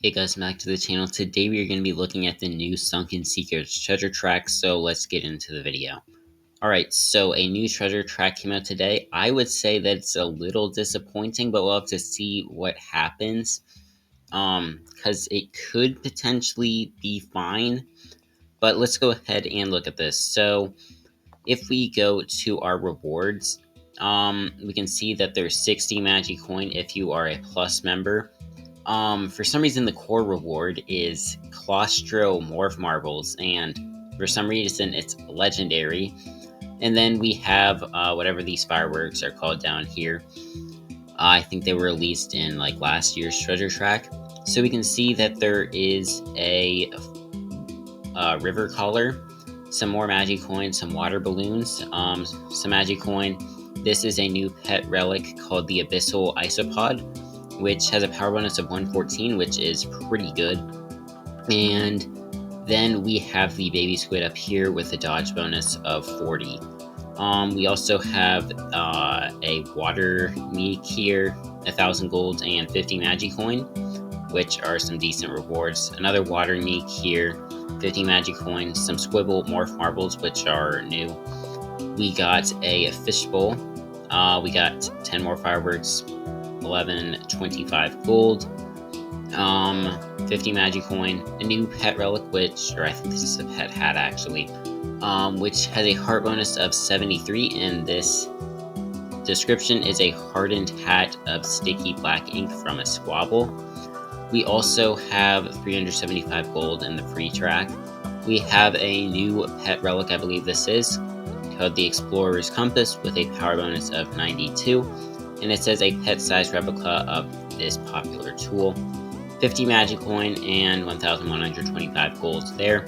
Hey guys, back to the channel. Today we are going to be looking at the new Sunken Secrets treasure track, so let's get into the video. Alright, so a new treasure track came out today. I would say that it's a little disappointing, but we'll have to see what happens. Because it could potentially be fine, but let's go ahead and look at this. So, if we go to our rewards, we can see that there's 60 magic coin if you are a plus member. For some reason, the core reward is Claustro Morph Marbles, and for some reason, it's legendary. And then we have whatever these fireworks are called down here. I think they were released in like last year's treasure track. So we can see that there is a river collar, some more magic coins, some water balloons, some magic coin. This is a new pet relic called the Abyssal Isopod, which has a power bonus of 114, which is pretty good. And then we have the baby squid up here with a dodge bonus of 40. We also have a water meek here, 1,000 gold and 50 magic coin, which are some decent rewards. Another water meek here, 50 magic coin, some squibble morph marbles, which are new. We got a fishbowl. We got 10 more fireworks, 1125 gold, 50 magic coin, a new pet relic, or I think this is a pet hat actually, which has a heart bonus of 73, and this description is a hardened hat of sticky black ink from a squabble. We also have 375 gold in the free track. We have a new pet relic, I believe this is, called the Explorer's Compass with a power bonus of 92. And it says a pet-sized replica of this popular tool. 50 magic coin and 1,125 gold there.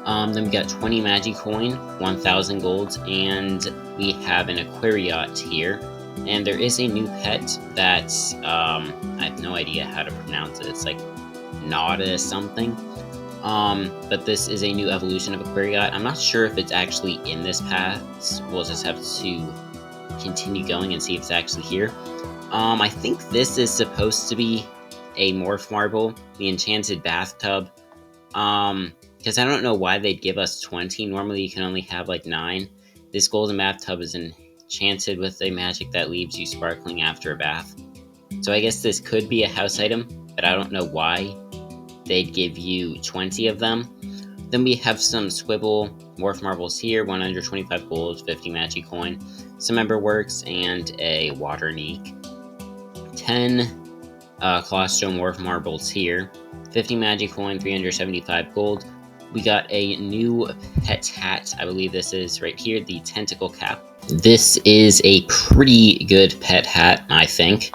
Then we got 20 magic coin, 1,000 gold, and we have an Aquariot here. And there is a new pet that's, I have no idea how to pronounce it. It's like Nada something. But this is a new evolution of Aquariot. I'm not sure if it's actually in this path. We'll just have to continue going and see if it's actually here. I think this is supposed to be a morph marble, the enchanted bathtub. Because I don't know why they'd give us 20. Normally you can only have like 9. This golden bathtub is enchanted with a magic that leaves you sparkling after a bath. So I guess this could be a house item, but I don't know why they'd give you 20 of them. Then we have some squibble morph marbles here, 125 gold, 50 magic coin, some member works, and a water neek. 10 Claustro morph marbles here, 50 magic coin, 375 gold. We got a new pet hat, I believe this is right here, the tentacle cap. This is a pretty good pet hat, I think.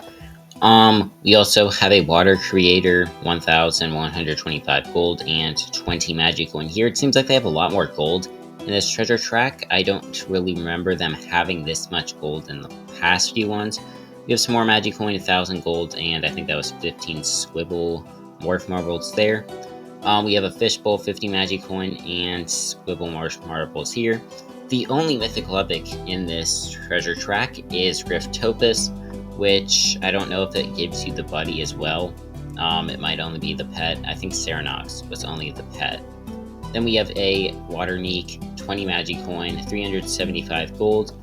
We also have a water creator, 1,125 gold and 20 magic coin here. It seems like they have a lot more gold in this treasure track. I don't really remember them having this much gold in the past few ones. We have some more magic coin, 1,000 gold, and I think that was 15 squibble morph marbles there. We have a fishbowl, 50 magic coin, and squibble morph marbles here. The only mythical epic in this treasure track is Griftopus, which I don't know if it gives you the buddy as well. It might only be the pet. I think Ceranox was only the pet. Then we have a water neek, 20 magic coin, 375 gold,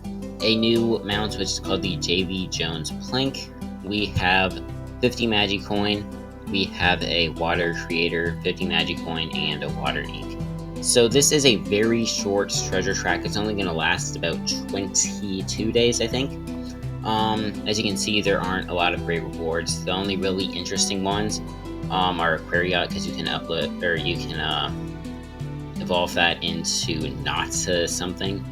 a new mount which is called the J.V. Jones Plank. We have 50 magic coin, we have a water creator, 50 magic coin, and a water neek. So this is a very short treasure track. It's only going to last about 22 days, I think. As you can see, there aren't a lot of great rewards. The only really interesting ones are Aquariot, because you can upload, or you can evolve that into Nata something.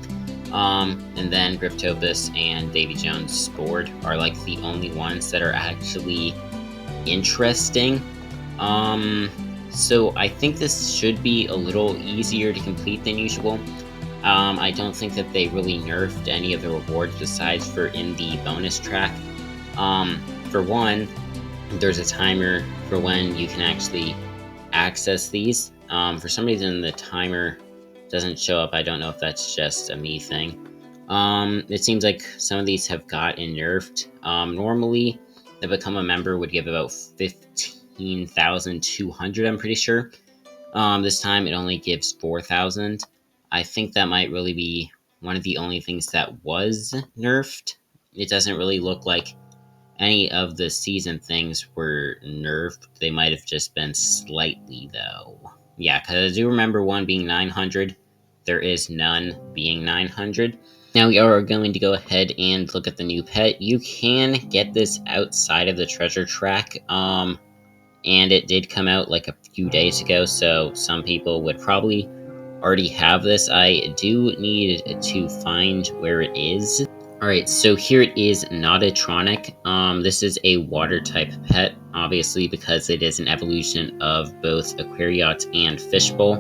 And then Griftopus and Davy Jones Board are like the only ones that are actually interesting. So I think this should be a little easier to complete than usual. I don't think that they really nerfed any of the rewards besides for in the bonus track. For one, there's a timer for when you can actually access these. For some reason, the timer doesn't show up. I don't know if that's just a me thing. It seems like some of these have gotten nerfed. Normally, to become a member would give about 15,200, I'm pretty sure. This time it only gives 4,000. I think that might really be one of the only things that was nerfed. It doesn't really look like any of the season things were nerfed. They might have just been slightly, though. Yeah, because I do remember one being 900. There is none being 900. Now we are going to go ahead and look at the new pet. You can get this outside of the treasure track, and it did come out like a few days ago, so some people would probably already have this. I do need to find where it is. Alright, so here it is, Nautronic. This is a water type pet, obviously because it is an evolution of both Aquariot and Fishbowl.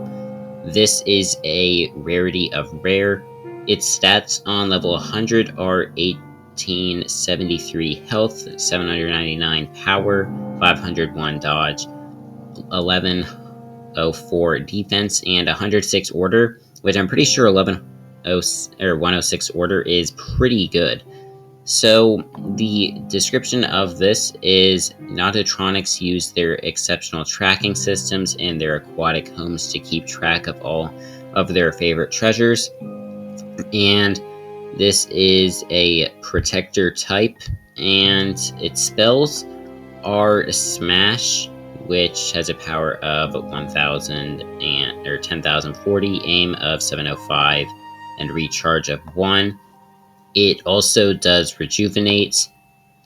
This is a rarity of rare. Its stats on level 100 are 1873 health, 799 power, 501 dodge, 1104 defense, and 106 order, which I'm pretty sure 106 order is pretty good. So the description of this is Nautronics use their exceptional tracking systems in their aquatic homes to keep track of all of their favorite treasures. And this is a protector type, and its spells are Smash, which has a power of 10,040, aim of 705, and recharge of 1. It also does Rejuvenate,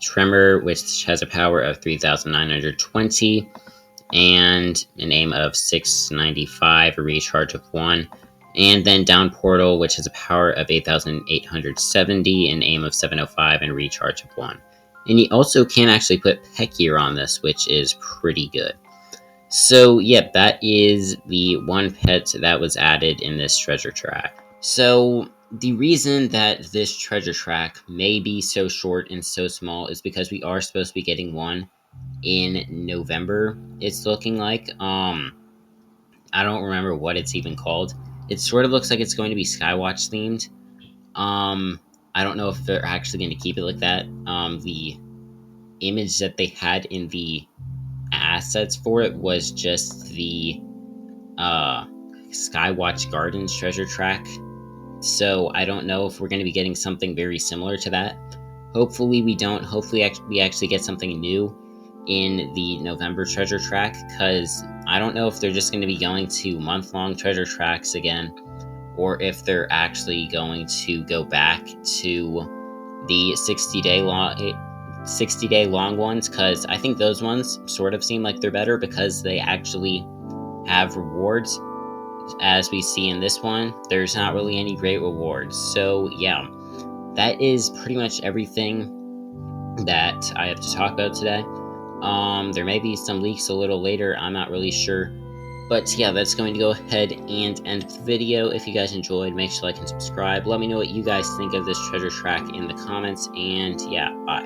Tremor, which has a power of 3,920, and an aim of 695, a recharge of 1. And then Down Portal, which has a power of 8,870, an aim of 705, and a recharge of 1. And you also can actually put Pet Gear on this, which is pretty good. So, yep, that is the one pet that was added in this treasure track. So, the reason that this treasure track may be so short and so small is because we are supposed to be getting one in November, it's looking like. I don't remember what it's even called. It sort of looks like it's going to be Skywatch themed. I don't know if they're actually going to keep it like that. The image that they had in the assets for it was just the Skywatch Gardens treasure track. So I don't know if we're going to be getting something very similar to that. Hopefully we don't. Hopefully we actually get something new in the November treasure track, because I don't know if they're just going to be going to month-long treasure tracks again, or if they're actually going to go back to the 60-day long ones, because I think those ones sort of seem like they're better because they actually have rewards. As we see in this one, there's not really any great rewards. So yeah, that is pretty much everything that I have to talk about today. There may be some leaks a little later, I'm not really sure. But yeah, that's going to go ahead and end the video. If you guys enjoyed, make sure to like and subscribe. Let me know what you guys think of this treasure track in the comments, and yeah, bye.